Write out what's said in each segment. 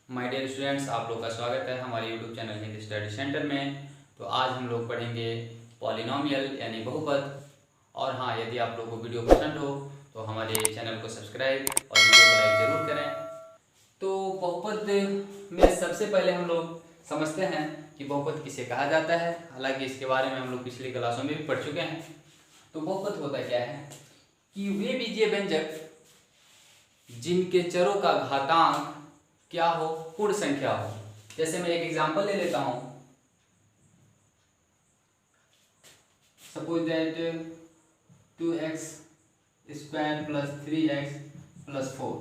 My dear students, आप लोग का स्वागत है हमारे YouTube channel Hindi study centre में। तो आज हम लोग पढ़ेंगे पॉलिनोमियल यानी बहुपद। और हाँ, यदि आप लोग को वीडियो पसंद हो तो हमारे चैनल को सब्सक्राइब और वीडियो को लाइक ज़रूर करें। तो बहुपद में सबसे पहले हम लोग समझते हैं कि बहुपद किसे कहा जाता है। हालांकि इसके बारे में हम लोग पिछली क्लासों में भी पढ़ चुके हैं। तो बहुपद होता क्या है कि वे बीजीय व्यंजक जिनके चरों का घातांक क्या हो, पूर्ण संख्या हो। जैसे मैं एक एग्जांपल ले लेता हूं। Suppose that 2x square plus 3x plus 4,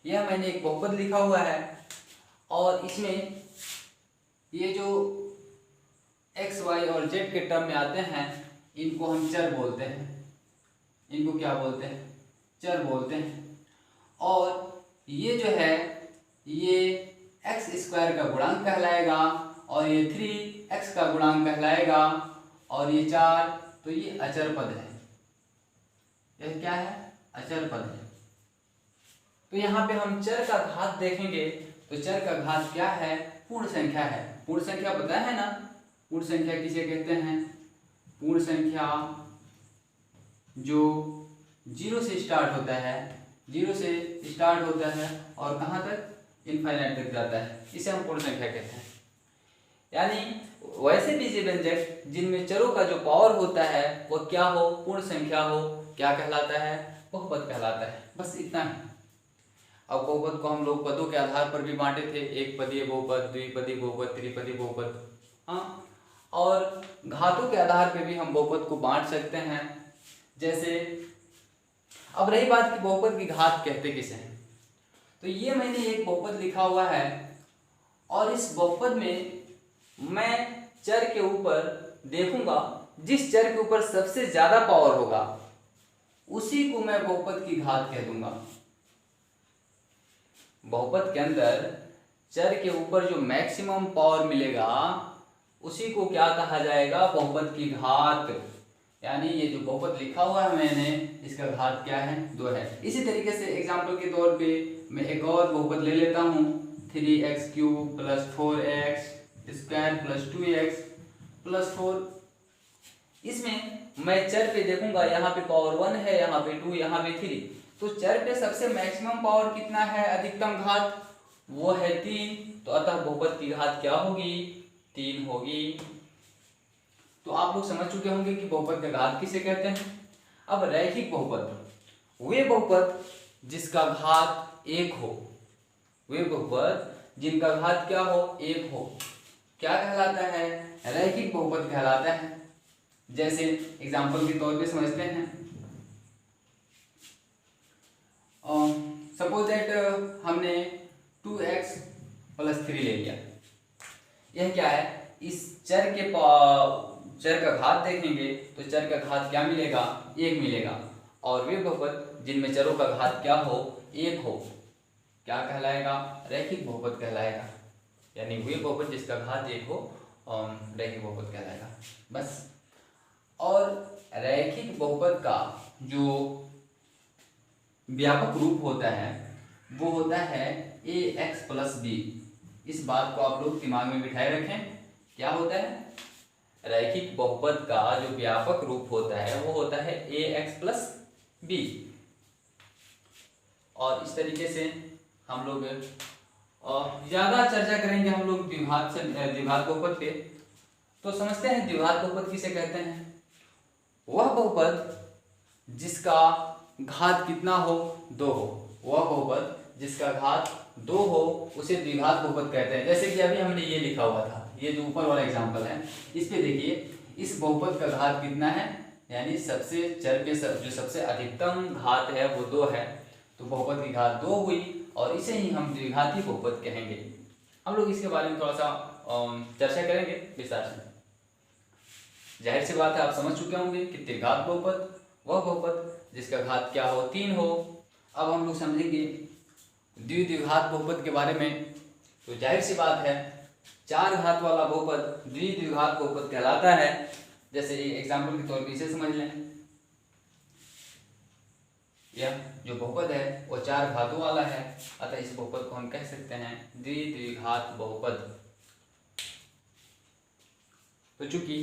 यह मैंने एक बहुपद लिखा हुआ है। और इसमें ये जो x, y और z के टर्म में आते हैं इनको हम चर बोलते हैं। इनको क्या बोलते हैं? चर बोलते हैं। और ये जो है ये एक्स स्क्वायर का गुणांक कहलाएगा और ये 3x का गुणांक कहलाएगा और ये 4, तो ये अचर पद है। यह क्या है? अचर पद है। तो यहाँ पे हम चर का घात देखेंगे तो चर का घात क्या है? पूर्ण संख्या है। पूर्ण संख्या पता है ना? पूर्ण संख्या किसे कहते हैं? पूर्ण संख्या जो 0 से स्टार्ट होता है, 0 से स्टार्ट होता है और कहाँ तक? इनफाइनाइट तक जाता है, इसे हम पूर्ण संख्या कहते हैं। यानी वैसे बीजीय व्यंजक जिनमें चरों का जो पावर होता है वह क्या हो? पूर्ण संख्या हो, क्या कहलाता है? बहुपद कहलाता है। बस इतना ही। अब बहुपद को हम लोग पदों के आधार पर भी बांटे थे, एक पदीय बहुपद, द्विपदी बहुपद, त्रिपदी बहुपद। हाँ, और घातों के आधार पर भी हम बहुपद को बांट सकते हैं। जैसे अब रही बात कि बहुपद की घात कहते किसे हैं, तो ये मैंने एक बहुपद लिखा हुआ है और इस बहुपद में मैं चर के ऊपर देखूंगा, जिस चर के ऊपर सबसे ज्यादा पावर होगा उसी को मैं बहुपद की घात कह दूंगा। बहुपद के अंदर चर के ऊपर जो मैक्सिमम पावर मिलेगा उसी को क्या कहा जाएगा? बहुपद की घात। यानी ये जो बहुपद लिखा हुआ है मैंने, इसका घात क्या है? 2 है। इसी तरीके से एग्जाम्पल के तौर पे मैं एक और बहुपद ले लेता हूँ, 3x³ plus 4x square plus 2x plus 4। इसमें मैं चर पे देखूंगा, यहाँ पे पावर 1 है, यहाँ पे 2, यहाँ पे 3। तो चर पे सबसे मैक्सिमम पावर कितना है? अधिकतम घात वो है 3। तो अतः बहुपद की घात क्या होगी? 3 होगी। तो आप लोग समझ चुके होंगे कि बहुपद का घात किसे कहते हैं। अब रैखिक बहुपद, वे बहुपद जिसका घात 1 हो, वे बहुपद जिनका घात क्या हो? 1 हो, क्या कहलाता है? रैखिक बहुपद कहलाता है। जैसे एग्जांपल के तौर पे समझते हैं। सपोज दैट हमने 2x प्लस 3 ले लिया। यह क्या है? इस चर का घात देखेंगे तो चर का घात क्या मिलेगा? 1 मिलेगा। और वे बहुपद जिनमें चरों का घात क्या हो? 1 हो, क्या कहलाएगा? रैखिक बहुपद कहलाएगा। यानी वे बहुपद जिसका घात 1 हो रैखिक बहुपद कहलाएगा। बस। और रैखिक बहुपद का जो व्यापक रूप होता है वो होता है ax प्लस b। इस बात को आप लोग दिमाग में बिठाए रखें। क्या होता है? रैखिक बहुपद का जो व्यापक रूप होता है वो होता है ax प्लस b। और इस तरीके से हम लोग ज्यादा चर्चा करेंगे हम लोग द्विघात बहुपद पे। तो समझते हैं द्विघात बहुपद किसे कहते हैं। वह बहुपद जिसका घात कितना हो? 2 हो। वह बहुपद जिसका घात 2 हो उसे द्विघात बहुपद कहते हैं। जैसे कि अभी हमने ये लिखा हुआ था, ये जो ऊपर वाला एग्जांपल है, इस पे देखिए, इस बहुपद का घात कितना है? यानी सबसे चर पे जो सबसे अधिकतम घात है वो 2 है। तो बहुपद की घात 2 हुई और इसे ही हम द्विघाती बहुपद कहेंगे। हम लोग इसके बारे में थोड़ा सा चर्चा करेंगे विस्तार से। जाहिर सी बात है, आप समझ चुके होंगे कि त्रिघात बहुपद वह बहुपद जिसका घात क्या हो? 3 हो। अब हम लोग समझेंगे द्विघात बहुपद के बारे में। तो जाहिर सी बात है, 4 घात वाला बहुपद द्विघात बहुपद कहलाता है। जैसे एग्जाम्पल के तौर पर इसे समझ लें। यह जो बहुपद है वो 4 घातों वाला है, अतः इस बहुपद को हम कह सकते हैं द्विघात बहुपद। तो चूंकि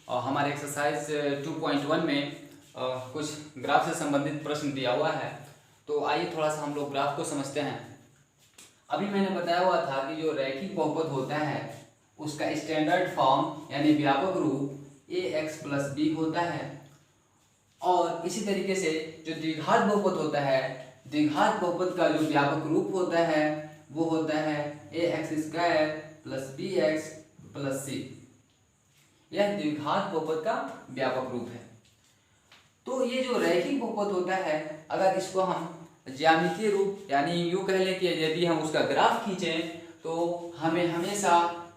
हमारे एक्सरसाइज 2.1 में कुछ ग्राफ से संबंधित प्रश्न दिया हुआ है, तो आइए थोड़ा सा हम लोग ग्राफ को समझते हैं। अभी मैंने बताया हुआ था कि जो रैखिक बहुपद होता है उसका स्टैंडर्ड फॉर्म यानी व्यापक रूप ax + b होता है, और इसी तरीके से जो द्विघात बहुपद होता है, द्विघात बहुपद का जो व्यापक रूप होता है वो होता है ax² + bx + c। यह द्विघात बहुपद का व्यापक रूप है। तो ये जो रैखिक बहुपद होता है, अगर इसको हम ज्यामितीय रूप यानी यूँ कह लें कि यदि हम उसका ग्राफ खींचें तो हमें हमेशा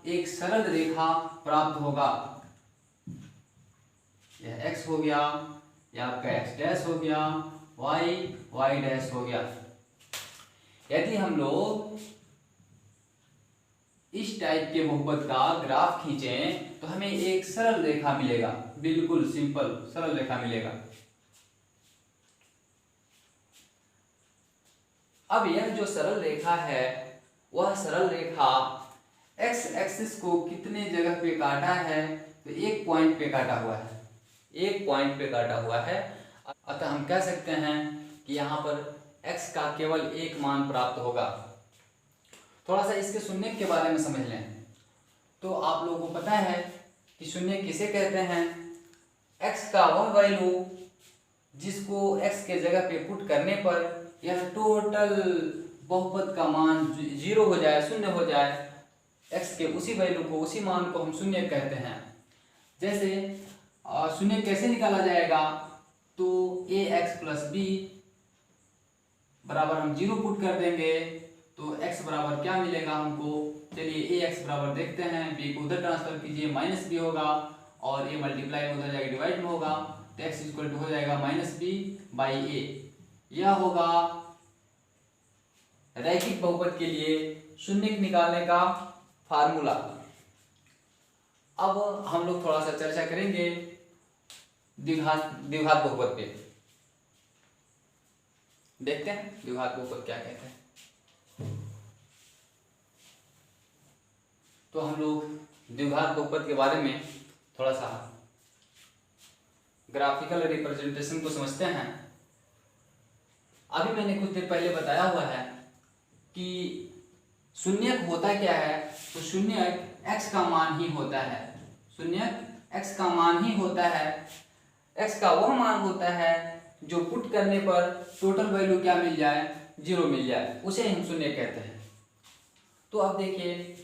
एक सरल रेखा प्राप्त होगा। यह x हो गया, या आपका x' हो गया, y हो गया। यदि हम लोग इस टाइप के बहुपद का ग्राफ खींचें तो हमें एक सरल रेखा मिलेगा, बिल्कुल सिंपल सरल रेखा मिलेगा। अब यह जो सरल रेखा है वह सरल रेखा x एक्सिस को कितने जगह पे काटा है, तो एक पॉइंट पे काटा हुआ है, एक पॉइंट पे काटा हुआ है। अतः हम कह सकते हैं कि यहाँ पर x का केवल एक मान प्राप्त होगा। थोड़ा सा इसके शून्य के बारे में समझ लें। तो आप लोगों को पता है कि शून्य किसे कहते हैं? x का वह वैल्यू जिसको x के जगह पे पुट करने पर यह टोटल बहुपद का मान 0 हो जाए, शून्य हो जाए। x के उसी वैल्यू को, उसी मान को हम शून्य कहते हैं। जैसे शून्य कैसे निकाला जाएगा, तो ax + b बराबर हम 0 पुट कर देंगे तो x बराबर क्या मिलेगा हमको। चलिए ax बराबर देखते हैं, b को उधर ट्रांसफर कीजिए, -b होगा, और a मल्टीप्लाई में उधर जाके डिवाइड में होगा, तो x = हो जाएगा -b/a। यह होगा रैखिक बहुपद के लिए शून्य निकालने का फार्मूला। अब हम लोग थोड़ा सा चर्चा करेंगे द्विघात बहुपद पे। देखते हैं द्विघात बहुपद क्या कहते हैं। तो हम लोग द्विघात बहुपद के बारे में थोड़ा सा ग्राफिकल रिप्रेजेंटेशन को समझते हैं। अभी मैंने कुछ देर पहले बताया हुआ है कि शून्यक होता क्या है, तो शून्यक x का मान ही होता है। शून्यक x का मान ही होता है। x का वह मान होता है जो पुट करने पर टोटल वैल्यू क्या मिल जाए, 0 मिल जाए, उसे हम शून्य कहते हैं। तो अब देखिए,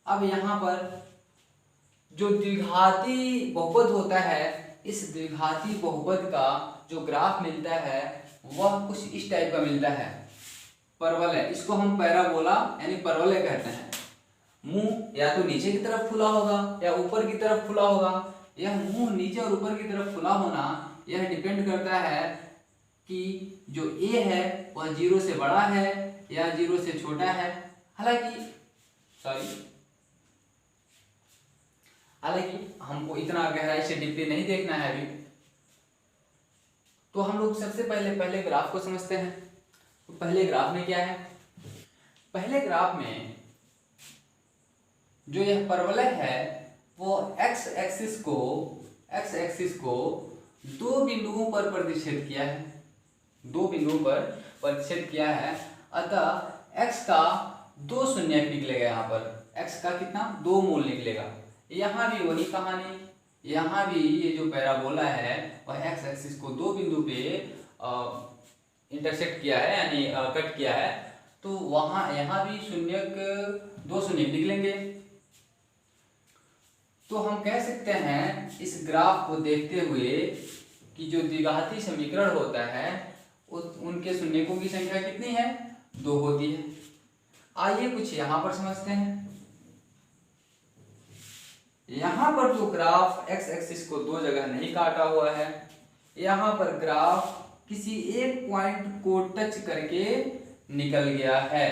अब यहाँ पर जो द्विघाती बहुपद होता है, इस द्विघाती बहुपद का जो ग्राफ मिलता है वह कुछ इस टाइप का मिलता है, परवलय। इसको हम पैराबोला यानी परवलय कहते हैं। मुंह या तो नीचे की तरफ खुला होगा या ऊपर की तरफ खुला होगा। यह मुंह नीचे और ऊपर की तरफ खुला होना यह डिपेंड करता है कि जो a है वह 0 से बड़ा है या 0 से छोटा है। हालांकि हमको इतना गहराई से डीपली नहीं देखना है अभी। तो हम लोग सबसे पहले ग्राफ को समझते हैं। तो पहले ग्राफ में क्या है, पहले ग्राफ में जो यह परवलय है वो x एक्सिस को दो बिंदुओं पर प्रतिच्छेद किया है, दो बिंदुओं पर प्रतिच्छेद किया है। अतः x का 2 शून्यक निकलेगा। यहाँ पर x का कितना, 2 मूल निकलेगा। यहाँ भी वही कहानी, यहाँ भी ये जो पैराबोला है वह x एक्सिस को 2 बिंदु पे इंटरसेक्ट किया है यानी कट किया है। तो वहाँ यहाँ भी शून्यक 2 शून्यक निकलेंगे। तो हम कह सकते हैं इस ग्राफ को देखते हुए कि जो द्विघाती समीकरण होता है उनके शून्यकों की संख्या कितनी है, 2 होती है। आइए कुछ यहाँ पर समझते हैं। यहाँ पर तो ग्राफ x एक्सिस को 2 जगह नहीं काटा हुआ है। यहाँ पर ग्राफ किसी एक पॉइंट को टच करके निकल गया है।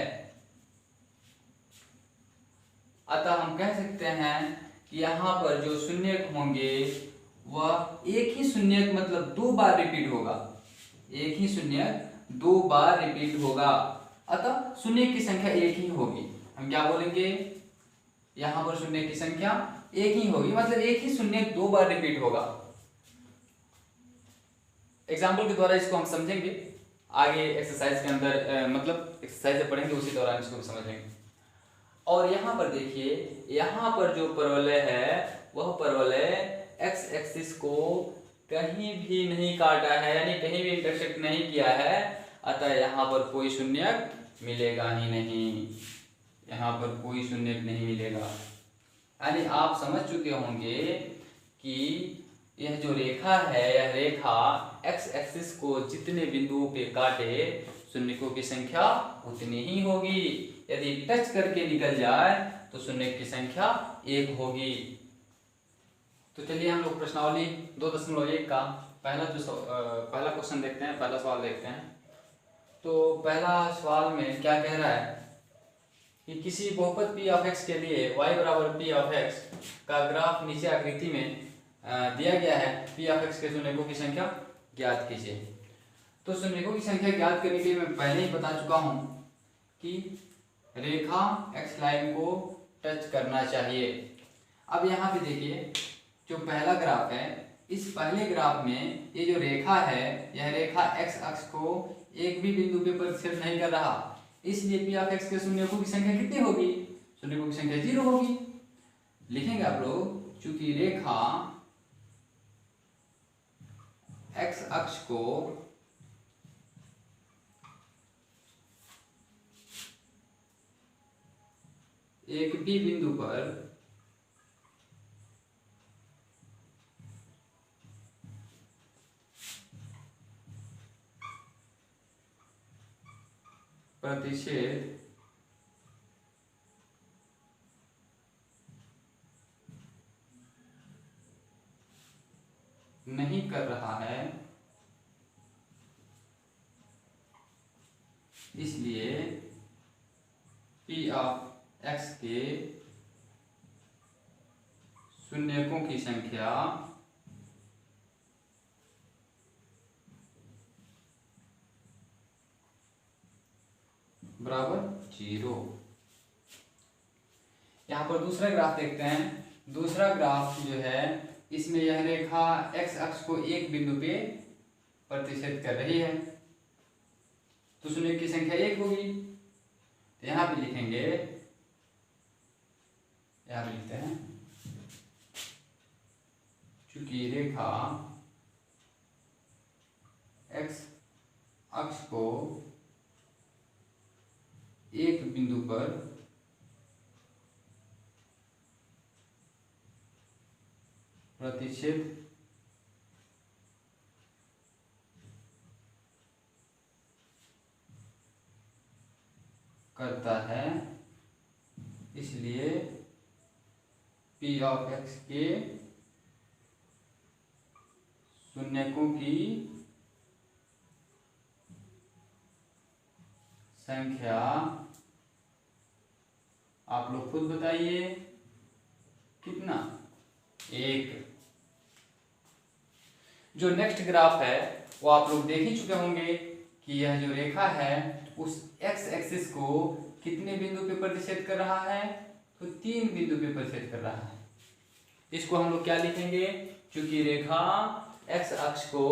अतः हम कह सकते हैं कि यहाँ पर जो शून्यक होंगे वह एक ही शून्यक मतलब 2 बार रिपीट होगा। एक ही शून्य 2 बार रिपीट होगा, अतः शून्य की संख्या एक ही होगी। हम क्या बोलेंगे, यहाँ पर शून्य की संख्या एक ही होगी, मतलब एक ही शून्य 2 बार रिपीट होगा। एग्जाम्पल के द्वारा इसको हम समझेंगे, आगे एक्सरसाइज के अंदर मतलब एक्सरसाइज जब पढ़ेंगे उसी दौरान इसको समझ लेंगे। और यहाँ पर देखिए, यहाँ पर जो परवलय है वह परवलय एक्स एक्सिस को कहीं भी नहीं काटा है, यानी कहीं भी इंटरसेक्ट नहीं किया है, अतः यहाँ पर कोई शून्य मिलेगा ही नहीं, यहाँ पर कोई शून्य नहीं मिलेगा। यानी आप समझ चुके होंगे कि यह जो रेखा है, यह रेखा एक्स एक्सिस को जितने बिंदुओं पे काटे शून्यों की संख्या उतनी ही होगी। यदि टच करके निकल जाए तो शून्य की संख्या एक होगी। तो चलिए हम लोग प्रश्नावली 2.1 का पहला क्वेश्चन देखते हैं, पहला सवाल देखते हैं। तो पहला सवाल में क्या कह रहा है कि किसी बहुपद p ऑफ x के लिए y बराबर p ऑफ x का ग्राफ नीचे आकृति में दिया गया है। p ऑफ x के शून्यों की संख्या ज्ञात कीजिए। तो शून्यों की संख्या ज्ञात करने के लिए मैं पहले ही बता चुका हूं कि रेखा x लाइन को टच करना चाहिए। अब यहाँ पे देखिए, जो पहला ग्राफ है, इस पहले ग्राफ में ये जो रेखा है, यह रेखा x अक्ष को एक भी बिंदु पे प्रतिच्छेद नहीं कर रहा, इसलिए p ऑफ x के शून्यों की संख्या कितनी होगी, शून्यों की संख्या 0 होगी। लिखेंगे आप लोग, चूंकि रेखा x अक्ष को एक भी बिंदु पर प्रतिच्छेद नहीं कर रहा है, इसलिए p ऑफ x के शून्यों की संख्या बराबर 0। यहाँ पर दूसरा ग्राफ देखते हैं। दूसरा ग्राफ जो है, इसमें यह रेखा x अक्ष को एक बिंदु पे प्रतिच्छेद कर रही है, तो शून्य की संख्या 1 होगी। तो यहाँ पे लिखेंगे, यहाँ पे लिखते हैं, चूंकि रेखा x अक्ष को एक बिंदु पर प्रतिच्छेद करता है, इसलिए p ऑफ x के शून्यों की संख्या, आप लोग खुद बताइए कितना, 1। जो नेक्स्ट ग्राफ है वो आप लोग देख ही चुके होंगे कि यह जो रेखा है उस x एक्सिस को कितने बिंदु पे प्रतिच्छेद कर रहा है, तो 3 बिंदु पे प्रतिच्छेद कर रहा है। इसको हम लोग क्या लिखेंगे, क्योंकि रेखा x अक्ष को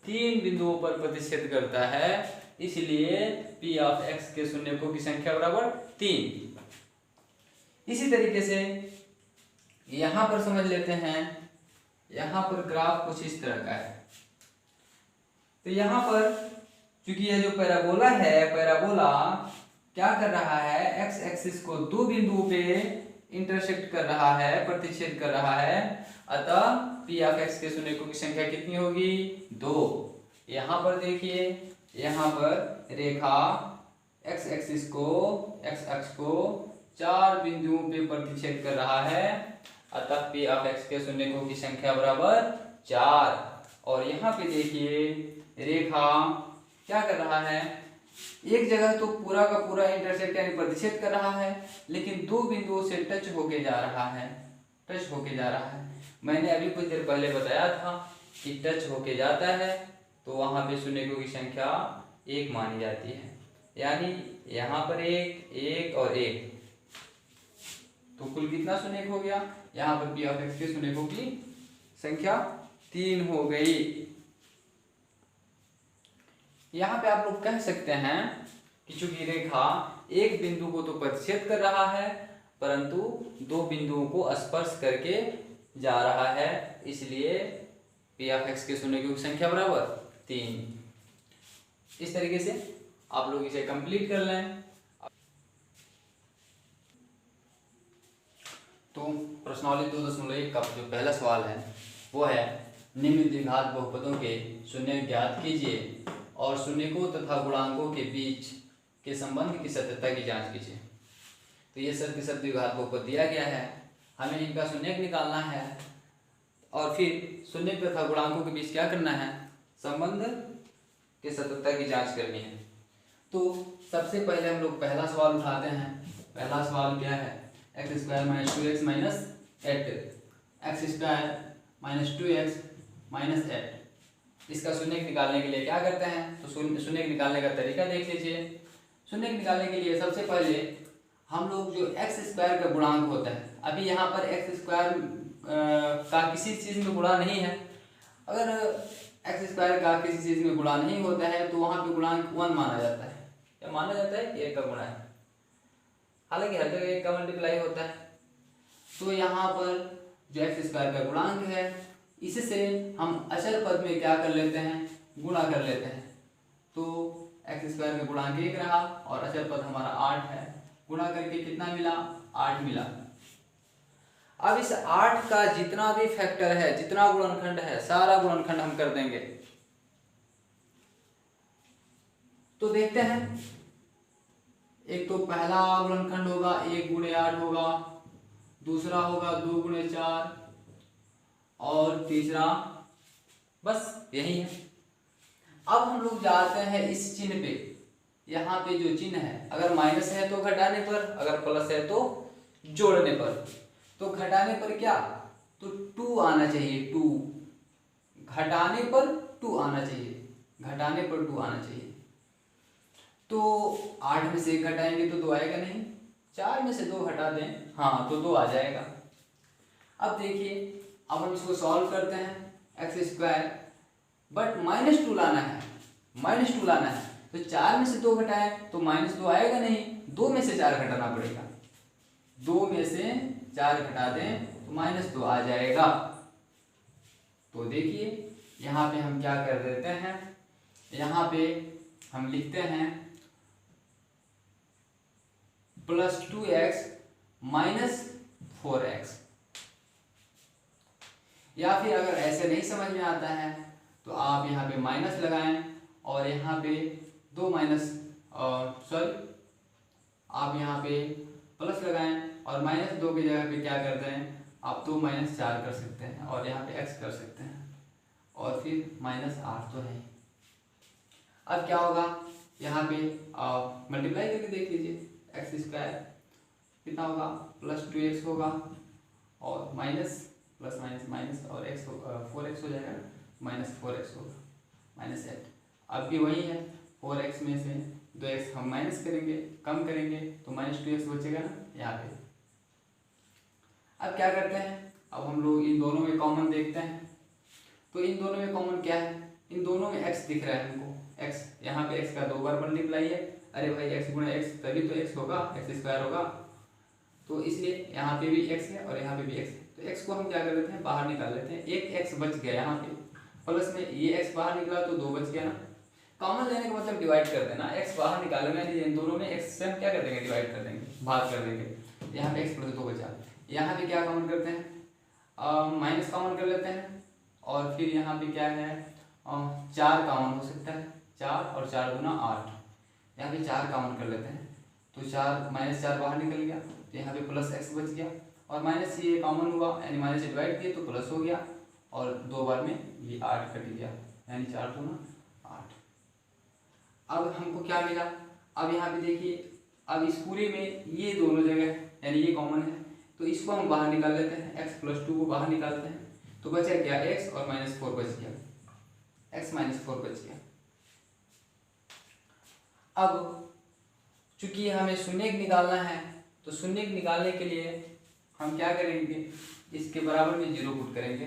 3 बिंदुओं पर प्रतिच्छेद करता है, इसलिए p ऑफ x के शून्यों की संख्या बराबर 3। इसी तरीके से यहां पर समझ लेते हैं, यहां पर ग्राफ कुछ इस तरह का है। तो यहां पर चूंकि यह जो पैराबोला है, पैराबोला क्या कर रहा है, x एक्सिस को 2 बिंदुओं पे इंटरसेक्ट कर रहा है, प्रतिच्छेद कर रहा है, अतः p ऑफ x के शून्यों की संख्या कितनी होगी, 2। यहाँ पर देखिए, यहाँ पर रेखा x एक्सिस को, x अक्ष को 4 बिंदुओं पे प्रतिच्छेद कर रहा है, अतः p ऑफ x के शून्यों की संख्या बराबर 4। और यहाँ पे देखिए, रेखा क्या कर रहा है, एक जगह तो पूरा का पूरा इंटरसेक्ट यानी प्रतिच्छेद कर रहा है, लेकिन 2 बिंदुओं से टच होके जा रहा है, टच होके जा रहा है। मैंने अभी कुछ देर पहले बताया था कि टच होके जाता है तो वहाँ पे शून्यों की संख्या 1 मानी जाती है। यानी यहाँ पर 1, 1 और 1, तो कुल कितना शून्य हो गया? यहाँ पर पी ऑफ एक्स के शून्यों की संख्या 3 हो गई। यहाँ पे आप लोग कह सकते हैं कि चूंकि रेखा एक बिंदु को तो प्रतिच्छेद कर रहा है परंतु दो बिंदुओं को स्पर्श करके जा रहा है, इसलिए पी ऑफ एक्स के शून्यों की संख्या बराबर 3। इस तरीके से आप लोग इसे कंप्लीट कर लें। तो प्रश्नावली 2.1 का जो पहला सवाल है वो है निम्न द्विघात बहुपदों के शून्य ज्ञात कीजिए और शून्यकों तथा गुणांकों के बीच के संबंध की सत्यता की जांच कीजिए। तो ये सत्य सत्य द्विघात बहुपद दिया गया है, हमें इनका शून्यक निकालना है और फिर शून्यक तथा गुणांकों के बीच क्या करना है, संबंध की सत्यता की जांच करनी है। तो सबसे पहले हम लोग पहला सवाल उठाते हैं। पहला सवाल क्या है? X square minus 2x minus 8, x square minus 2x minus 8। इसका शून्यक निकालने के लिए क्या करते हैं? तो शून्यक निकालने का तरीका देख लीजिए। शून्यक निकालने के लिए सबसे पहले हम लोग जो एक्स स्क्वायर का गुणांक होता है, अभी यहाँ पर एक्स स्क्वायर का किसी चीज़ में गुणा नहीं है। अगर एक्स स्क्वायर का किसी चीज़ में गुणा नहीं होता है तो वहाँ पे गुणांक 1 माना जाता है। क्या माना जाता है? 1 का गुणा है, हालांकि हर जगह 1 का मल्टीप्लाई होता है। तो यहाँ पर जो एक्स स्क्वायर का गुणांक है इससे हम अचर पद में क्या कर लेते हैं? गुणा कर लेते हैं। तो एक्स स्क्वायर का गुणांक 1 रहा और अचर पद हमारा 8 है। गुणा करके कितना मिला? 8 मिला। अब इस 8 का जितना भी फैक्टर है, जितना गुणनखंड है, सारा गुणनखंड हम कर देंगे। तो देखते हैं, एक तो पहला गुणनखंड होगा 1 गुणे 8 होगा, दूसरा होगा 2 गुणे 4 और तीसरा बस यही है। अब हम लोग जाते हैं इस चिन्ह पे। यहाँ पे जो चिन्ह है, अगर माइनस है तो घटाने पर, अगर प्लस है तो जोड़ने पर। तो घटाने पर क्या? तो 2 आना चाहिए, 2। घटाने पर 2 आना चाहिए, घटाने पर 2 आना चाहिए। तो 8 में से 1 घटाएंगे तो 2 आएगा नहीं, 4 में से 2 घटा दें, हाँ तो 2 आ जाएगा। अब देखिए, अब हम इसको सॉल्व करते हैं। एक्स स्क्वायर बट -2 लाना है, -2 लाना है। तो 4 में से 2 घटाएं तो -2 आएगा नहीं, 2 में से 4 घटाना पड़ेगा। 2 में से 4 घटा दें तो -2 आ जाएगा। तो देखिए यहाँ पे हम क्या कर देते हैं, यहाँ पे हम लिखते हैं +2x माइनस 4x। या फिर अगर ऐसे नहीं समझ में आता है तो आप यहाँ पे माइनस लगाएं और यहाँ पे 2 माइनस आप यहाँ पे प्लस लगाएं और -2 की जगह पे क्या कर दें, आप 2 - 4 कर सकते हैं और यहाँ पे x कर सकते हैं और फिर -8 तो है। अब क्या होगा, यहाँ पे मल्टीप्लाई करके देख लीजिए। एक्स स्क्वायर कितना होगा? +2x होगा और माइनस प्लस माइनस माइनस और x 4x हो जाएगा, -4x होगा, -8। अब भी वही है, 4x में से 2x हम माइनस करेंगे, कम करेंगे तो -2x बचेगा ना यहाँ पे। अब क्या करते हैं, अब हम लोग इन दोनों में कॉमन देखते हैं। तो इन दोनों में कॉमन क्या है? इन दोनों में x दिख रहा है हमको, x यहाँ पे x का 2 बार मल्टीप्लाई है। अरे भाई x गुणा x तभी तो x होगा, एक्स स्क्वायर होगा। तो इसलिए यहाँ पे भी x है और यहाँ पे भी x है। तो x को हम क्या कर लेते हैं, बाहर निकाल लेते हैं। एक x बच गया यहाँ पे, प्लस में ये x बाहर निकला तो 2 बच गया ना। कॉमन लेने का मतलब डिवाइड कर देना। x बाहर निकालना है, इन दोनों में x से हम क्या कर देंगे, डिवाइड कर देंगे, भाग कर देंगे। यहाँ पे x + 2 बचा। यहाँ पे क्या कॉमन करते हैं, माइनस कॉमन कर लेते हैं और फिर यहाँ पे क्या है, 4 कॉमन हो सकता है। 4 और 4 गुना 8, यहाँ पे 4 कॉमन कर लेते हैं। तो 4 -4 बाहर निकल गया तो यहाँ पे +x बच गया और माइनस ये कॉमन हुआ, यानी माइनस से डिवाइड किए तो प्लस हो गया और 2 बार में ये 8 कट गया, यानी 4 दूना 8। अब हमको क्या मिला, अब यहाँ पे देखिए, अब इस पूरे में ये दोनों जगह यानी ये कॉमन है तो इसको हम बाहर निकाल लेते हैं। x + 2 को बाहर निकालते हैं तो बचा क्या, x और -4 बच गया। x माइनस 4 बच गया। अब चूंकि हमें शून्य निकालना है तो शून्य निकालने के लिए हम क्या करेंगे, इसके बराबर में 0 पुट करेंगे,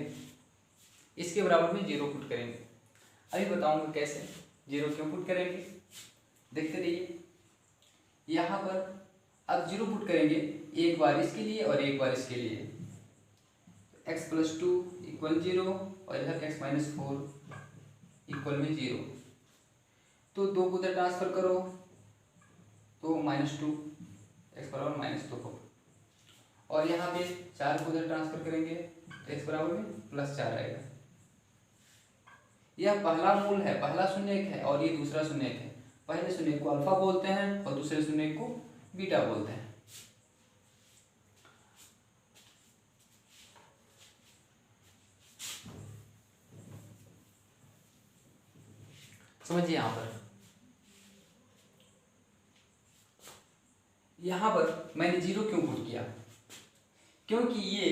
इसके बराबर में 0 पुट करेंगे। अभी बताऊंगा कैसे 0 क्यों पुट करेंगे, देखते रहिए। यहाँ पर अब 0 पुट करेंगे एक बार इसके लिए और एक बार इसके लिए, x प्लस 2 इक्वल 0 और इधर x माइनस 4 इक्वल में 0। तो 2 को उधर ट्रांसफर करो तो -2 x बराबर -2 हो, और यहाँ पे 4 को उधर ट्रांसफर करेंगे तो x बराबर में +4 आएगा। यह पहला मूल है, पहला शून्यक है और ये दूसरा शून्यक है। पहले शून्यक को अल्फा बोलते हैं और दूसरे शून्यक को बीटा बोलते हैं। समझिए यहाँ पर मैंने 0 क्यों पुट किया, क्योंकि ये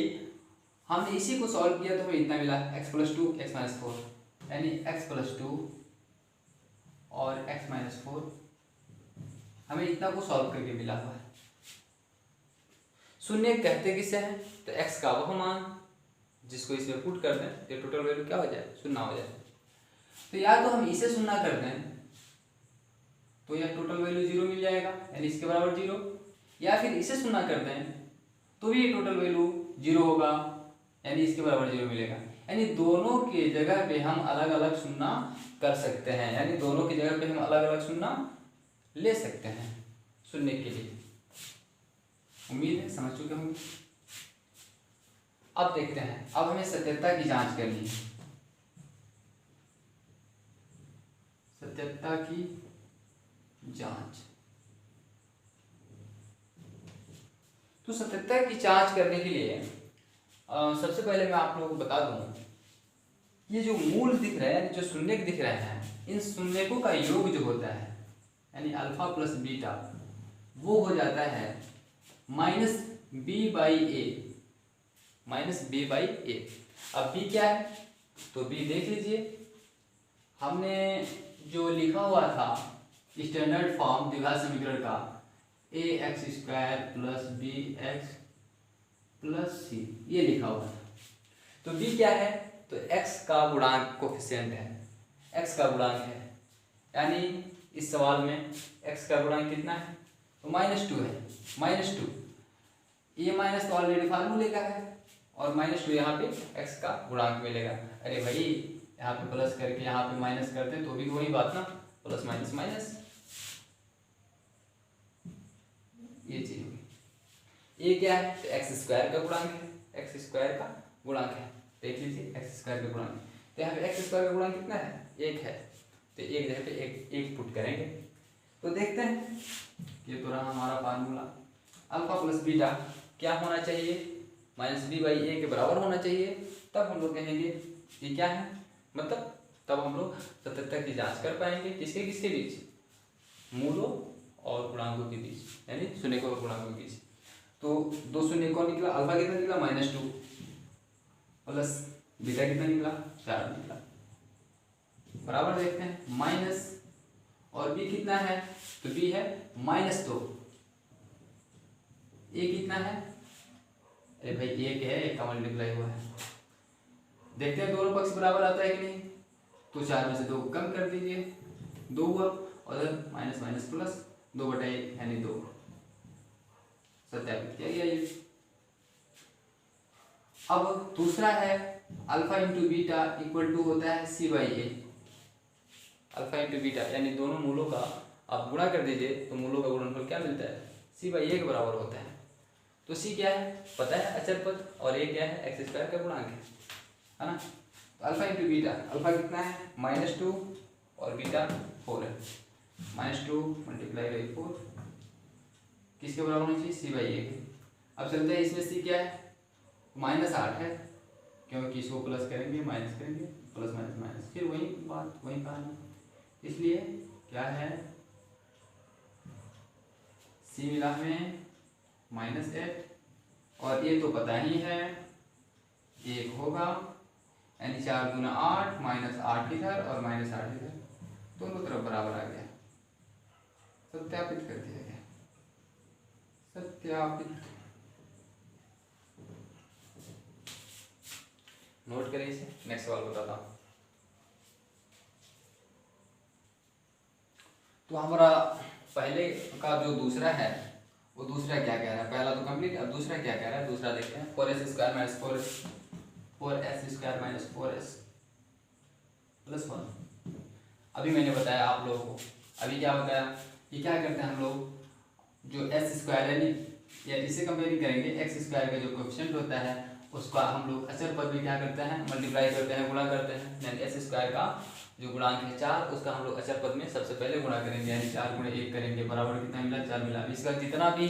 हमने इसी को सॉल्व किया तो हमें इतना मिला x प्लस 2 x माइनस 4, यानी x प्लस 2 और x माइनस 4 हमें इतना को सॉल्व करके मिला हुआ है। शून्य कहते किसे हैं, तो x का वह मान जिसको इसमें पुट कर दें तो टोटल वैल्यू क्या हो जाए, 0 हो जाए। तो या तो हम इसे 0 कर दें तो यह टोटल वैल्यू 0 मिल जाएगा, यानी इसके बराबर 0, या फिर इसे 0 कर दें तो भी ये टोटल वैल्यू 0 होगा, यानी इसके बराबर 0 मिलेगा। यानी दोनों के जगह पे हम अलग अलग 0 कर सकते हैं, यानी दोनों की जगह पे हम अलग अलग 0 ले सकते हैं शून्य के लिए। उम्मीद है समझ चुके होंगे। अब देखते हैं, अब हमें सत्यता की जांच करनी है। सत्यता की जांच, तो सत्यता की जांच करने के लिए सबसे पहले मैं आप लोगों को बता दूं, ये जो मूल दिख रहे हैं, जो शून्यक दिख रहे हैं, इन शून्यकों का योग जो होता है यानी अल्फा प्लस बीटा, वो हो जाता है -b/a, -b/a। अब b क्या है, तो b देख लीजिए, हमने जो लिखा हुआ था स्टैंडर्ड फॉर्म द्विघात समीकरण का, ax² + bx + c, ये लिखा हुआ था। तो b क्या है, तो x का गुणांक कोफिशिएंट है, x का गुणांक है, यानी इस सवाल में x का गुणांक कितना है, तो -2 है। -2 ये माइनस तो ऑलरेडी फार्मूले का है, और -2 यहाँ पे x का गुणांक मिलेगा। अरे भाई यहाँ पे प्लस करके यहाँ पे माइनस करते हैं तो भी वही बात ना, प्लस माइनस माइनस, ये चीज होगी। ये क्या है, तो x² का गुणांक है, x² का गुणांक है, देख लीजिए x² का गुणांक। तो यहाँ पे x² का गुणांक कितना है, 1 है, तो एक जगह पे एक पुट करेंगे। तो देखते हैं, ये तो रहा हमारा फार्मूला, अल्फा प्लस बीटा क्या होना चाहिए, -b/a के बराबर होना चाहिए, तब हम लोग कहेंगे ये क्या है, मतलब तब हम लोग सत्यता की जांच कर पाएंगे। किसके किसके बीच, मूलों और गुणांकों के बीच, यानी शून्यकों और गुणांकों के बीच। तो 2 शून्यकों निकला, अल्फा कितना निकला -2 प्लस बीटा कितना निकला 4 निकला, बराबर देखते हैं माइनस, और b कितना है, तो b है -2, a कितना है, अरे भाई 1 है, 1 का मल्टीप्लाई हुआ है। देखते हैं दोनों पक्ष बराबर आता है कि नहीं, तो 4 में से 2 कम कर दीजिए, 2 हुआ, और माइनस माइनस प्लस 2/1 यानी 2, सत्यापित किया गया ये। अब दूसरा है alpha into beta equal to होता है c/a, अल्फा इंटू बीटा यानी दोनों मूलों का आप गुणा कर दीजिए तो मूलों का गुणनफल क्या मिलता है, c/a के बराबर होता है। तो c क्या है पता है, अचर पद, और a क्या है, x² का गुणांक है ना। तो अल्फा इंटू बीटा, अल्फा कितना है -2 और बीटा 4 है, -2 × 4 किसके बराबर होना चाहिए, c/a के। अब चलते हैं, इसमें c क्या है, -8 है, क्योंकि इसको प्लस करेंगे माइनस करेंगे, प्लस माइनस माइनस, फिर वही बात वही कहानी, इसलिए क्या है, c मिला हमें -8, और ये तो पता ही है 1 होगा, यानी 4 दूना 8 माइनस 8 इधर और माइनस 8 इधर, दोनों तरफ बराबर आ गया। सत्यापित कर दिया गया, सत्यापित। नोट करें इसे, नेक्स्ट सवाल बताता हूँ। तो हमारा पहले का जो दूसरा है वो दूसरा क्या कह रहा है, पहला तो कंप्लीट, अब दूसरा क्या कह रहा है, दूसरा देखते हैं। 4s square minus 4s square minus 4s plus 1। अभी मैंने बताया आप लोगों को, अभी क्या बताया कि क्या करते हैं हम लोग, जो एस स्क्वायर है नहीं, या इसे कंपेयर करेंगे, एक्स स्क्वायर का जो कोएफिशिएंट होता है उसका हम लोग अचर पद में क्या करते हैं, मल्टीप्लाई करते हैं, गुणा करते हैं। यानी एस स्क्वायर का जो गुणांक है 4, उसका हम लोग अचर पद में सबसे पहले गुणा करेंगे, यानी 4 गुणे 1 करेंगे, बराबर कितना मिला, 4 मिला। इसका जितना भी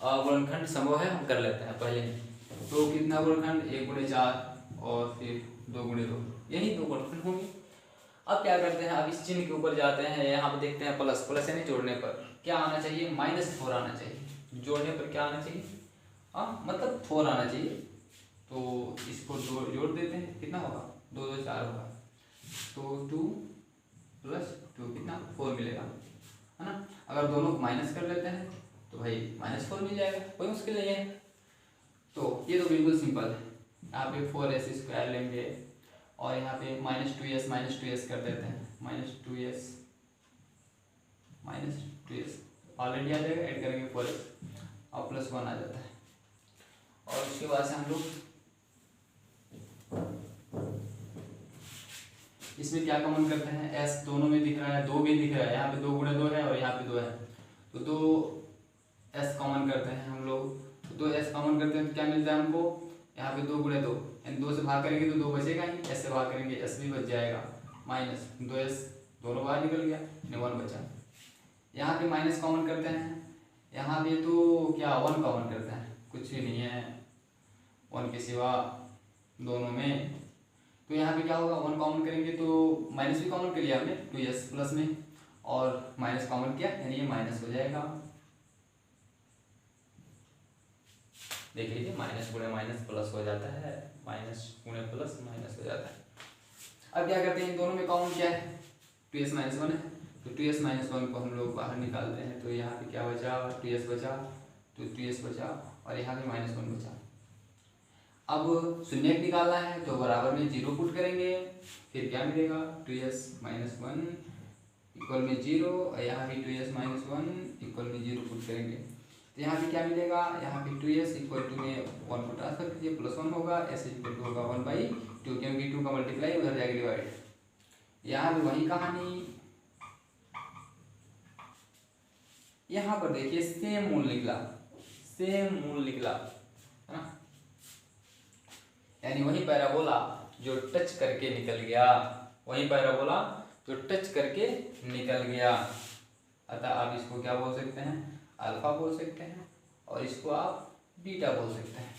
गुणनखंड संभव है हम कर लेते हैं पहले। तो कितना गुणनखंड, 1 गुणे 4 और फिर 2 गुणे 2, यही 2 गुणनखंड होंगे। अब क्या करते हैं, अब इस चिन्ह के ऊपर जाते हैं, यहाँ पे देखते हैं प्लस, प्लस यानी जोड़ने पर क्या आना चाहिए, -4 आना चाहिए। जोड़ने पर क्या आना चाहिए, हाँ मतलब 4 आना चाहिए। तो इसको जोड़ देते हैं, कितना होगा, 2 2 4 होगा, तो 2 + 2 कितना 4 मिलेगा, है ना। अगर दोनों को माइनस कर लेते हैं तो भाई -4 मिल जाएगा, कोई मुश्किल नहीं है। तो ये तो बिल्कुल सिंपल है। यहाँ पे 4s स्क्वायर लेंगे और यहाँ पे -2s कर देते हैं, -2s ऑलरेडी आ जाएगा, ऐड करेंगे 4s और +1 आ जाता है। और उसके बाद से हम लोग इसमें क्या कॉमन करते हैं, s दोनों में दिख रहा है, 2 भी दिख रहा है, यहाँ पे 2 गुणे 2 है और यहाँ पे 2 है, तो 2s कॉमन करते हैं हम लोग। तो 2s कॉमन करते हैं तो क्या मिलता है हमको, यहाँ पे 2 गुणे 2, यानी 2 से भाग करेंगे तो 2 बचेगा ही, s से भाग करेंगे s भी बच जाएगा, -2s दोनों बाहर निकल गया, 1 बचा। यहाँ पे माइनस कॉमन करते हैं, यहाँ पे तो क्या 1 कॉमन करते हैं, कुछ भी नहीं है 1 के सिवा दोनों में। तो यहाँ पे क्या होगा, 1 कॉमन करेंगे तो माइनस भी कॉमन कर लिया हमने 2s प्लस में, और माइनस कॉमन किया यानी ये माइनस हो जाएगा। देख लीजिए, माइनस गुणे माइनस प्लस हो जाता है, माइनस गुणे प्लस माइनस हो जाता है। अब क्या करते हैं, इन दोनों में कॉमन क्या है, 2s - 1 है, तो 2s - 1 को हम लोग बाहर निकालते हैं, तो यहाँ पे क्या बचा, 2s बचा, तो 2s बचा और यहाँ पे -1 बचा। अब शून्य निकालना है तो बराबर में 0 पुट करेंगे, फिर क्या मिलेगा, 2s - 1 इक्वल में 0, और यहाँ भी 2s - 1 इक्वल में 0 पुट करेंगे, तो यहाँ पे क्या मिलेगा, यहाँ पे 2s इक्वल टू में 1 को ट्रांसफर कीजिए, +1 होगा, s इक्वल टू होगा 1/2, क्योंकि 2 का मल्टीप्लाई उधर जाके डिवाइड। यहाँ भी वही कहानी, यहाँ पर देखिए सेम मूल निकला, सेम मूल निकला, है ना, यानी वही पैराबोला जो टच करके निकल गया, वही पैराबोला जो टच करके निकल गया। अतः आप इसको क्या बोल सकते हैं, अल्फा बोल सकते हैं, और इसको आप बीटा बोल सकते हैं।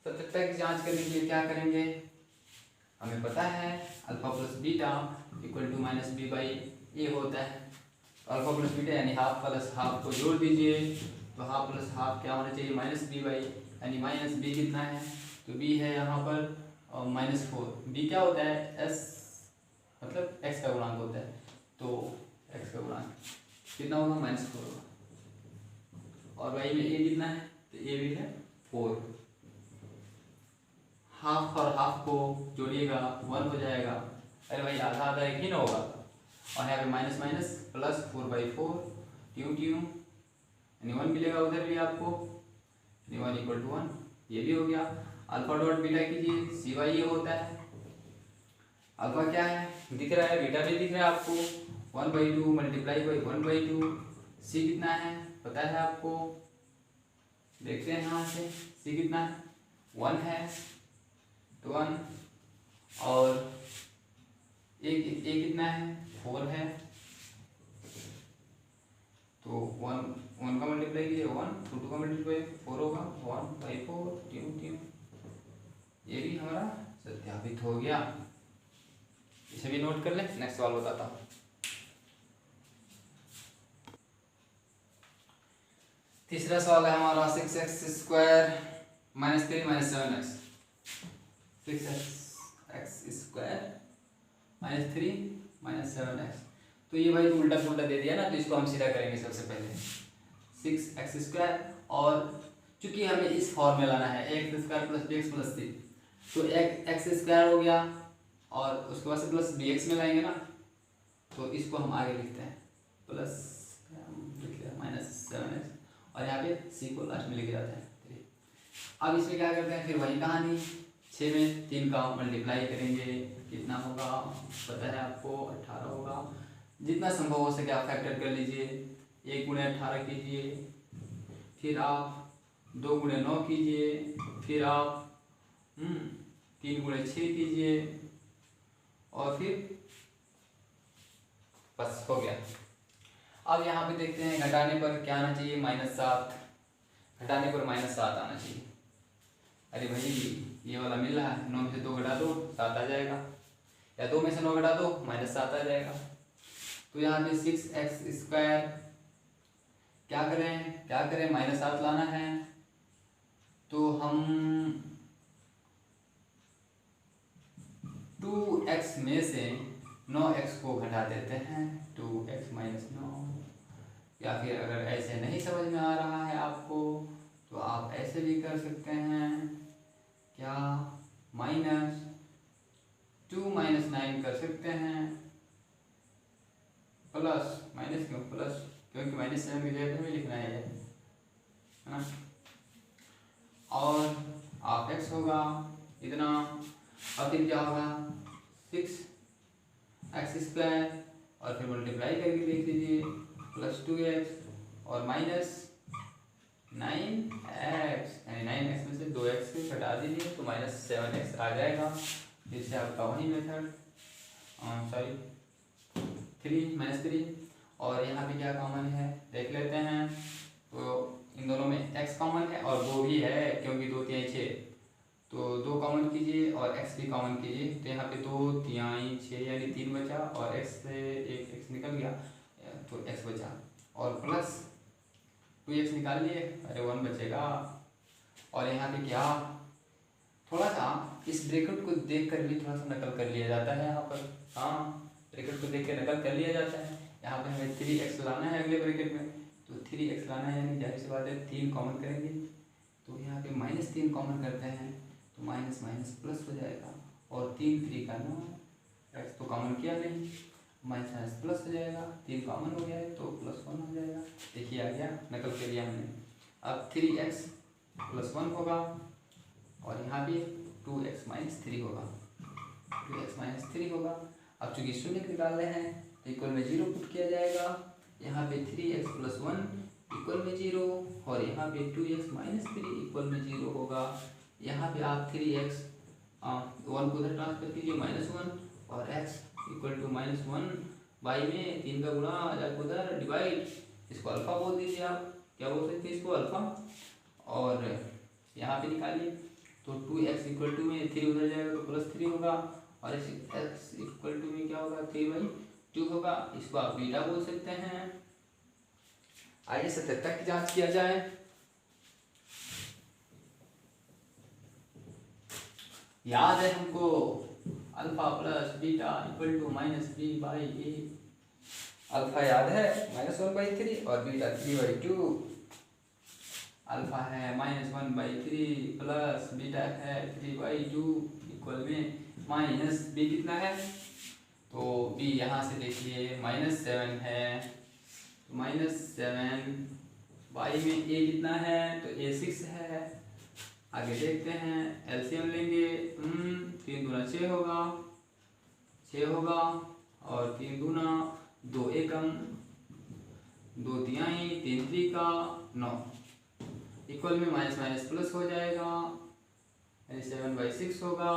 सत्यता की जांच करने के लिए क्या करेंगे, हमें पता है alpha plus beta equal to -b/a होता है। तो अल्फा प्लस बीटा यानी हाफ प्लस हाफ को जोड़ दीजिए, तो हाफ प्लस हाफ क्या होना चाहिए, -b/, यानी -b कितना है, तो b है यहाँ पर -4। b क्या होता है, s मतलब x का गुणांक होता है, तो x का गुणांक कितना होगा, -4 होगा, और भाई में a कितना है, तो a भी है 4। हाफ और हाफ को जोड़िएगा 1 हो जाएगा, अरे भाई आधा आधा एक ही ना होगा, और यहाँ पे माइनस माइनस प्लस 4/4 ट्यू यानी 1 मिलेगा उधर भी आपको, 1 इक्वल टू 1, ये भी हो गया। अल्फा डॉट बीटा कीजिए, सिवाय ये होता है, अल्फा क्या है दिख रहा है, बीटा भी दिख रहा है आपको, 1/2 मल्टीप्लाई बाई 1/2, सी कितना है पता है आपको, देखते हैं यहाँ से, सी कितना है 1 है, तो 1, और ए कितना है 4 है, तो 1 का मल्टीप्लाई कीजिए 1, 2 का मल्टीप्लाई 4 होगा, 1/4 ट्यू, ये भी हमारा सत्यापित हो गया। इसे भी नोट कर ले, नेक्स्ट सवाल बताता हूँ। तीसरा सवाल है हमारा 6x² - 3 - 7x, 6x x square minus 3 minus 7x। तो ये भाई तो उल्टा पुल्टा दे दिया ना, तो इसको हम सीधा करेंगे सबसे पहले 6x स्क्वायर, और चूंकि हमें इस फॉर्म में लाना है x square plus b x plus c, तो एक्स स्क्वायर हो गया और उसके बाद से प्लस बी एक्स में लाएंगे ना, तो इसको हम आगे लिखते हैं प्लस लिख लिया माइनस 7x, और यहाँ पे सी को लास्ट में लिखे जाते हैं 3। अब इसमें क्या करते हैं, फिर वही कहानी 6 में 3 का मल्टीप्लाई करेंगे, कितना होगा पता है आपको, 18 होगा। जितना संभव हो सके आप फैक्टर कर लीजिए, 1 गुणे 18 कीजिए, फिर आप 2 गुणे 9 कीजिए, फिर आप 3 गुणे 6 कीजिए, और फिर बस हो गया। अब यहाँ पे देखते हैं घटाने पर क्या आना चाहिए, -7, घटाने पर -7 आना चाहिए। अरे भाई ये वाला मिल रहा है, 9 में से 2 घटा दो 7 आ जाएगा, या 2 में से 9 घटा दो -7 आ जाएगा। तो यहाँ पे 6x स्क्वायर क्या करें -7 लाना है, तो हम 2x में से 9x को घटा देते हैं, 2x माइनस 9। या फिर अगर ऐसे नहीं समझ में आ रहा है आपको, तो आप ऐसे भी कर सकते हैं, क्या -2 माइनस 9 कर सकते हैं, प्लस माइनस क्यों प्लस, क्योंकि -7 की जगह में लिखना है ना। और आप x होगा इतना, और फिर क्या होगा 6x स्क्वायर, और फिर मल्टीप्लाई करके देख लीजिए प्लस 2x और माइनस 9x, यानी 9x में से 2x घटा दीजिए तो -7x आ जाएगा। फिर से आपका वही मेथड, सॉरी 3 और यहाँ पे क्या कॉमन है देख लेते हैं। तो इन दोनों में x कॉमन है और 2 भी है, क्योंकि 2 3 6, तो 2 कॉमन कीजिए और x भी कॉमन कीजिए, तो यहाँ पे 2 3 6 यानी 3 बचा, और x से एक x निकल गया तो x बचा, और प्लस 2x निकाल लिए, अरे 1 बचेगा। और यहाँ पे क्या थोड़ा सा इस ब्रैकेट को देख कर भी थोड़ा सा नकल कर लिया जाता है यहाँ पर, हाँ ब्रैकेट को देख के नकल कर लिया जाता है। यहाँ पे हमें 3x लाना है अगले ब्रैकेट में, तो 3x लाना है, यानी जाहिर सी बात है 3 कॉमन करेंगे, तो यहाँ पे -3 कॉमन करते हैं तो माइनस माइनस प्लस हो जाएगा, और 3 3 का 9, x तो कॉमन किया नहीं, माइनस माइनस प्लस हो जाएगा, 3 कॉमन हो गया है तो +1 हो जाएगा। देखिए आ गया, नकल कर लिया हमने। अब 3x + 1 होगा, और यहाँ पे 2x - 3 होगा, 2x - 3 होगा। अब चूंकि शून्य निकाल रहे हैं तो इक्वल में 0 पुट किया जाएगा, यहाँ पे 3x + 1 इक्वल में 0, और यहाँ पे 2x - 3 इक्वल में 0 होगा। यहाँ पे आप 3x 1 को उधर ट्रांसफर कीजिए -1, और x इक्वल टू -1 बाई में 3 का गुणा जाकर उधर डिवाइड, इसको अल्फा बोल दीजिए आप, क्या बोल सकते हैं इसको अल्फा, और यहाँ पे निकालिए तो 2x इक्वल टू में 3 उधर जाएगा तो +3 होगा, और x इक्वल टू में क्या होगा 3/2 होगा, इसको आप बीटा बोल सकते हैं। आइए 77 की जांच किया जाए। याद है हमको alpha plus beta equal to -b/a, alpha याद है -1/3 और बीटा 3/2, अल्फा है -1/3 प्लस बीटा है 3/2 इक्वल में -b कितना है, तो b यहाँ से देखिए -7 है, तो -7 बाई में a कितना है, तो a 6 है। आगे देखते हैं, एलसीएम लेंगे, 3 दूना 6 होगा, 6 होगा, और 3 दूना 2 एकम 2 तिहाई 3 3 का 9 इक्वल में माइनस माइनस प्लस हो जाएगा, यानी 7/6 होगा।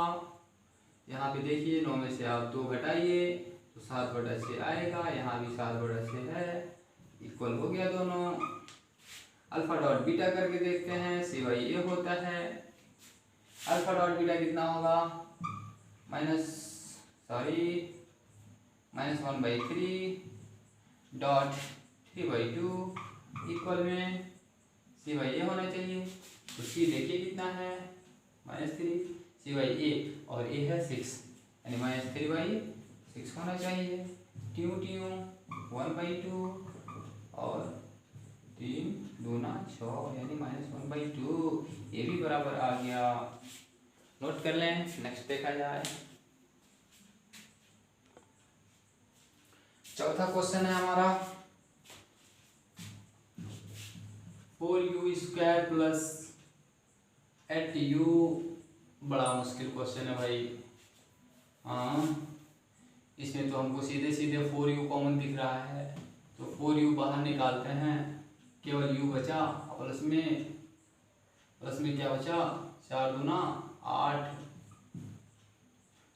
यहाँ पे देखिए 9 में से आप 2 घटाइए तो 7/6 आएगा, यहाँ भी 7/6 है, इक्वल हो गया दोनों। अल्फा डॉट बीटा करके देखते हैं, c/a होता है, अल्फा डॉट बीटा कितना होगा -1/3 डॉट 3/2 इक्वल में c/a होना चाहिए, तो c देखिए कितना है -3, c/a और a है 6, यानी -3/6 होना चाहिए। ट्यू ट्यू 1/2 और 3 दूना 6 यानी -1/2, ये भी बराबर आ गया। नोट कर लें, नेक्स्ट देखा जाए। चौथा क्वेश्चन है हमारा 4u² प्लस 8u। बड़ा मुश्किल क्वेश्चन है भाई। हाँ, इसमें तो हमको सीधे सीधे 4u कॉमन दिख रहा है, तो 4u बाहर निकालते हैं, केवल u बचा। प्लस में क्या बचा, 4 दूना 8,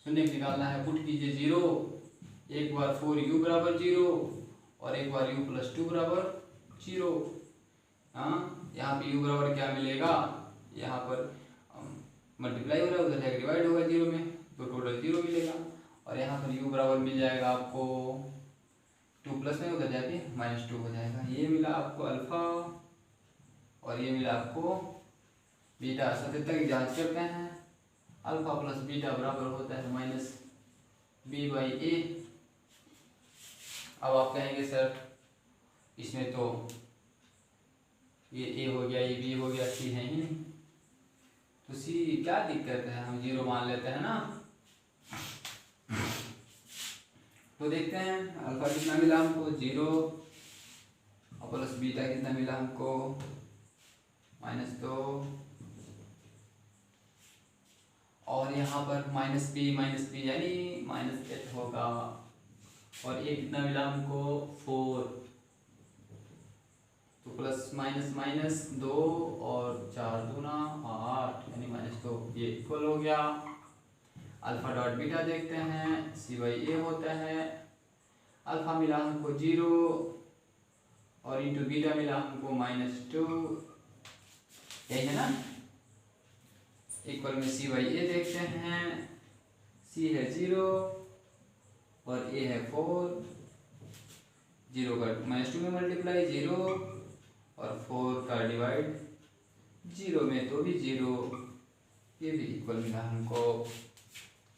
शून्य निकालना है, पुट कीजिए 0। एक बार 4u बराबर 0 और एक बार u + 2 बराबर 0। हाँ, यहाँ पे u बराबर क्या मिलेगा, यहाँ पर मल्टीप्लाई हो रहा है, उधर जाकर डिवाइड होगा 0 में, तो टोटल 0 मिलेगा। और यहाँ पर u बराबर मिल जाएगा आपको 2 प्लस में उधर जाके -2 हो जाएगा। ये मिला आपको अल्फा और ये मिला आपको बीटा। सत्यता की जांच करते हैं। अल्फा प्लस बीटा बराबर होता है -b/a। अब आप कहेंगे सर इसमें तो ये a हो गया, ये b हो गया, c है ही नहीं, तो c क्या दिक्कत है, हम 0 मान लेते हैं ना। तो देखते हैं अल्फा कितना मिला हमको 0 और प्लस बीटा कितना मिला हमको -2, और यहाँ पर -b यानी -8 होगा। और ये कितना मिला हमको 4, तो प्लस माइनस 2 और 4 दूना 8 यानी -2, ये इक्वल हो गया। अल्फा डॉट बीटा देखते हैं, c/a होता है। अल्फा मिला हमको 0 और इंटू बीटा मिला हमको -2, यही है ना। इक्वल में c/a देखते हैं, c है 0 और a है 4, 0 का -2 में मल्टीप्लाई 0 और 4 का डिवाइड 0 में तो भी 0, ये भी इक्वल मिला हमको।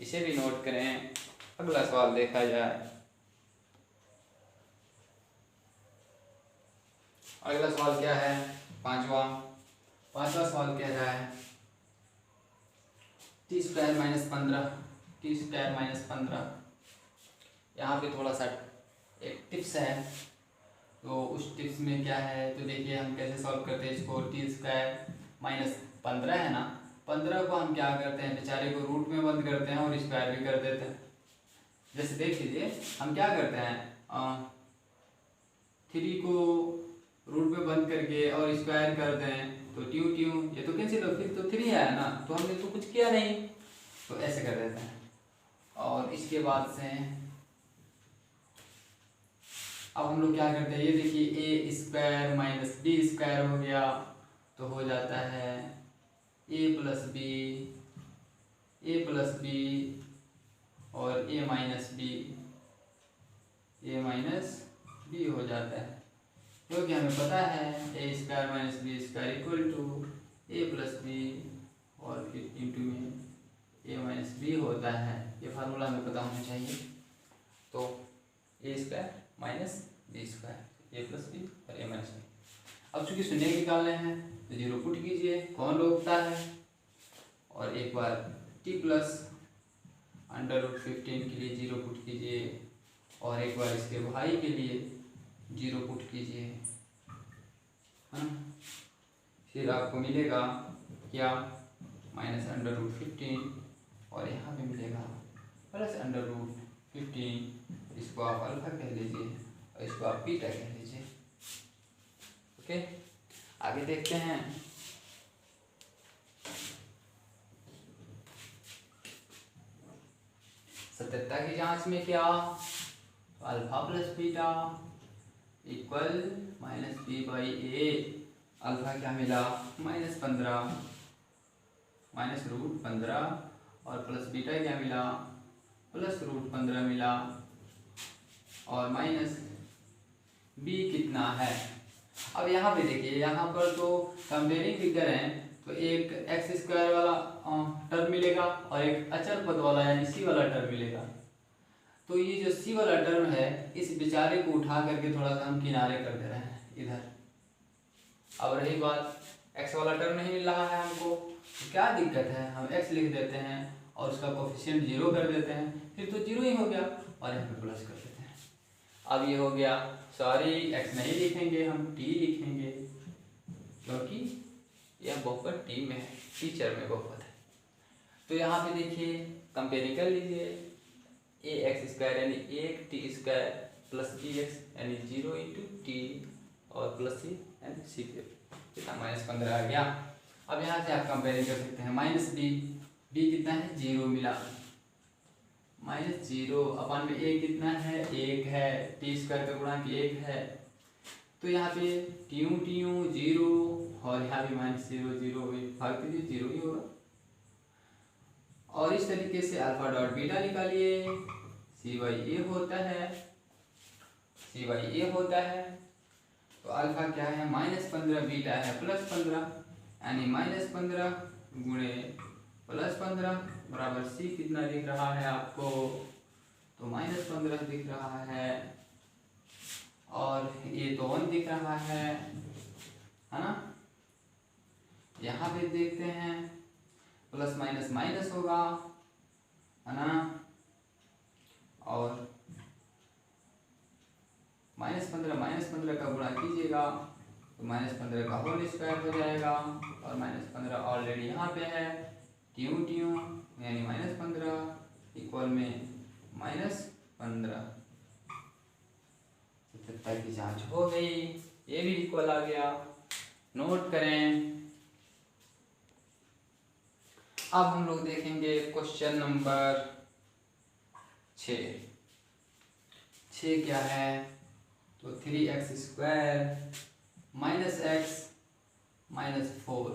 इसे भी नोट करें। अगला सवाल देखा जाए। अगला सवाल क्या है, पांचवा सवाल कह रहा है t² - 15। यहाँ पे थोड़ा सा एक टिप्स है, तो उस टिप्स में क्या है, तो देखिए हम कैसे सॉल्व करते हैं इसको। t² - 15 है ना, 15 को हम क्या करते हैं, बेचारे को रूट में बंद करते हैं और स्क्वायर भी कर देते हैं। जैसे देख लीजिए हम क्या करते हैं, 3 को रूट में बंद करके और स्क्वायर करते हैं, तो ट्यू ये तो कैंसिल हो, फिर तो 3 आया ना, तो हमने तो कुछ किया नहीं, तो ऐसे कर देते हैं। और इसके बाद से अब हम लोग क्या करते हैं, ये देखिए a² - b² हो गया, तो हो जाता है a + b और a - b हो जाता है, क्योंकि हमें पता है a² - b² = a + b और फिर इंटू में a - b होता है। ये फार्मूला हमें पता होना चाहिए। तो a² - b², a + b और a - b। अब चूंकि शून्य निकालने हैं तो 0 पुट कीजिए, कौन रोकता है। और एक बार t + √15 के लिए 0 पुट कीजिए, और एक बार इसके भाई के लिए 0 पुट कीजिए, हाँ। फिर आपको मिलेगा क्या, -√15 और यहाँ पे मिलेगा +√15। इसको आप अल्फा कह लीजिए और इसको आप बीटा कह लीजिए। ओके, आगे देखते हैं। सत्यता की जांच में क्या, alpha plus beta equal -b/a। Alpha क्या मिला -15 और प्लस बीटा क्या मिला +√15 मिला, और b कितना है। अब यहाँ पे देखिए, यहाँ पर तो कंपेयरिंग फिगर है, तो एक एक्स स्क्वायर वाला टर्म मिलेगा और एक अचर पद वाला यानी सी वाला टर्म मिलेगा। तो ये जो सी वाला टर्म है इस बेचारे को उठा करके थोड़ा सा हम किनारे कर दे रहे हैं इधर। अब रही बात एक्स वाला टर्म नहीं मिल रहा है हमको, तो क्या दिक्कत है, हम एक्स लिख देते हैं और उसका कोफिशिएंट 0 कर देते हैं, फिर तो 0 ही हो गया और यहाँ पे प्लस कर देते हैं। अब ये हो गया, सॉरी एक्स नहीं लिखेंगे हम टी लिखेंगे, क्योंकि यह बहुपद टी में है, टीचर में बहुपद है। तो यहाँ पे देखिए कंपेयरिंग कर लीजिए, ए एक्स स्क्वायर यानी 1 t² प्लस बी एक्स यानी 0 इंटू टी और प्लस सी यानी सी कितना -15 आ गया। अब यहाँ से आप कंपेयरिंग कर सकते हैं, माइनस बी कितना है 0 मिला, -0 अपन में a कितना है 1 है, t² का गुणांक 1 है, तो यहाँ पे टीयू 0 और यहाँ भी -0 0 भाग दीजिए 0 ही होगा। और इस तरीके से अल्फा डॉट बीटा निकालिए, सी बाई ए होता है, तो अल्फा क्या है -15, बीटा है +15 यानी -15 गुणे +15 बराबर सी कितना दिख रहा है आपको, तो -15 दिख रहा है और ये तो 1 दिख रहा है ना। यहाँ पे देखते हैं प्लस माइनस माइनस होगा है ना, और -15 का गुणा कीजिएगा तो -15 का होल स्क्वायर हो जाएगा और -15 ऑलरेडी यहाँ पे है, टीयू यानी -15 इक्वल में -15। 77 की जांच हो गई, ये भी इक्वल आ गया, नोट करें। अब हम लोग देखेंगे क्वेश्चन नंबर 6 क्या है, तो 3x² -x -4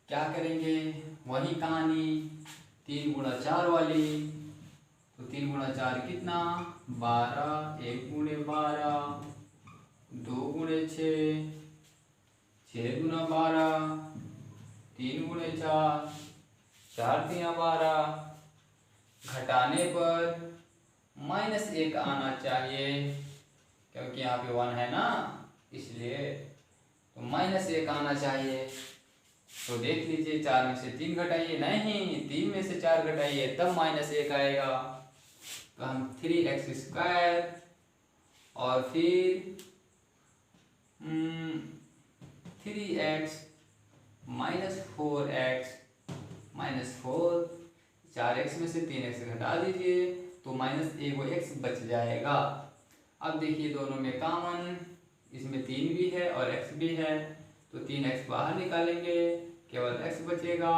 क्या करेंगे, वही कहानी 3 गुणा 4 वाली, तो 3 गुणा 4 कितना 12, 1 गुणे 12, 2 गुणे 6, 6 गुना 12, 3 गुणे 4, 4 तिया 12, घटाने पर -1 आना चाहिए, क्योंकि यहाँ पे 1 है ना इसलिए, तो -1 आना चाहिए। तो देख लीजिए 4 में से 3 घटाइए, नहीं 3 में से 4 घटाइए तब -1 आएगा। तो हम 3x² और फिर 3x -4x -4, 4x में से 3x घटा दीजिए तो -1 बच जाएगा। अब देखिए दोनों में कॉमन, इसमें 3 भी है और x भी है, तो 3x बाहर निकालेंगे, केवल x बचेगा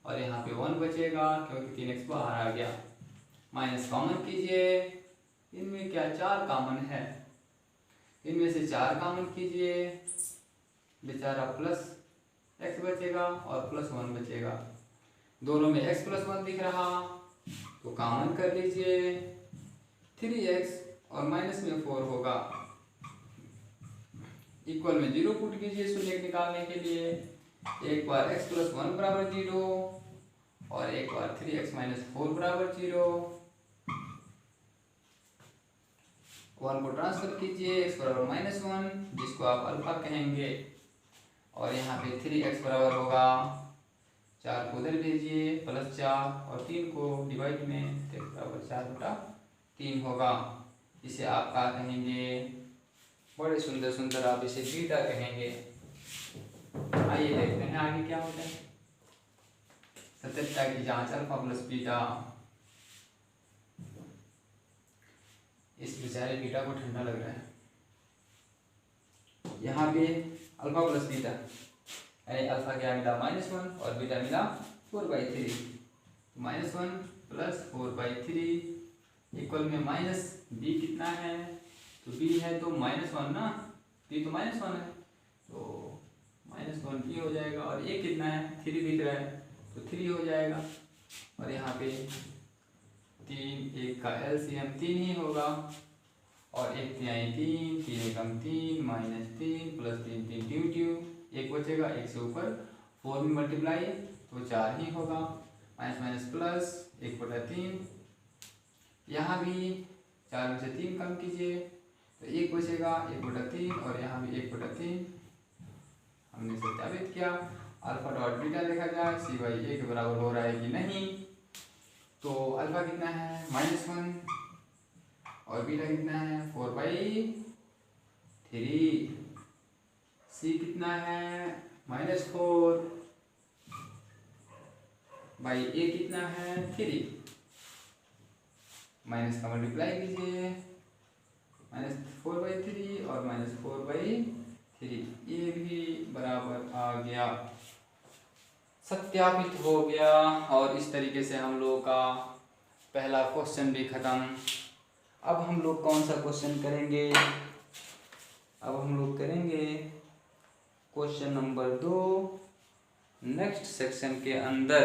और यहाँ पे 1 बचेगा क्योंकि 3x बाहर आ गया। माइनस कॉमन कीजिए, इनमें क्या 4 कॉमन है, इनमें से 4 कॉमन कीजिए, बेचारा +x बचेगा और +1 बचेगा, दोनों में x +1 दिख रहा, तो कॉमन कर लीजिए, 3x और माइनस में 4 होगा, इक्वल में 0 पुट कीजिए शून्य निकालने के लिए, एक बार x +1 बराबर 0 और एक बार 3x - 4 बराबर 0, 1 को ट्रांसफर कीजिए, x बराबर -1 जिसको आप अल्फा कहेंगे, और यहाँ पे 3x बराबर होगा 4 को उधर भेजिए +4 और 3 को डिवाइड में, x बराबर 4/3 होगा। इसे आप क्या कहेंगे, बड़े सुंदर सुंदर आप इसे बीटा कहेंगे। आइए देखते हैं आगे क्या होता है। सत्यता की जांच अल्फा प्लस बीटा, इस बेचारे बीटा को ठंडा लग रहा है, यहाँ पे अल्फा प्लस बीटा यानी अल्फा क्या मिला -1 और बीटा मिला 4/3, -1 + 4/3 इक्वल में माइनस बी कितना है, तो बी है तो -1 ना, बी तो -1 है तो -1 बी हो जाएगा, और ए कितना है 3 दिख रहा है तो 3 हो जाएगा, और यहाँ पे 3 1 का LCM 3 ही होगा, और 1 3 3 3 एकम 3 -3 +3 3 ड्यू एक बचेगा, एक से ऊपर 4 में मल्टीप्लाई तो 4 ही होगा, माइनस माइनस प्लस 1/3, यहाँ भी 4 में से 3 कम कीजिए तो 1 बचेगा, 1/3 और यहाँ भी 1/3। हमने सत्यापित किया, अल्फा डॉट बीटा देखा जाए c/a के बराबर हो रहा है कि नहीं, तो अल्फा कितना है -1 और बीटा कितना है 4/3, c कितना है -4 बाई a कितना है 3, माइनस का मल्टीप्लाई कीजिए, -4/3 और -4/3, ये भी बराबर आ गया, सत्यापित हो गया। और इस तरीके से हम लोग का पहला क्वेश्चन भी खत्म। अब हम लोग कौन सा क्वेश्चन करेंगे, अब हम लोग करेंगे क्वेश्चन नंबर 2 नेक्स्ट सेक्शन के अंदर।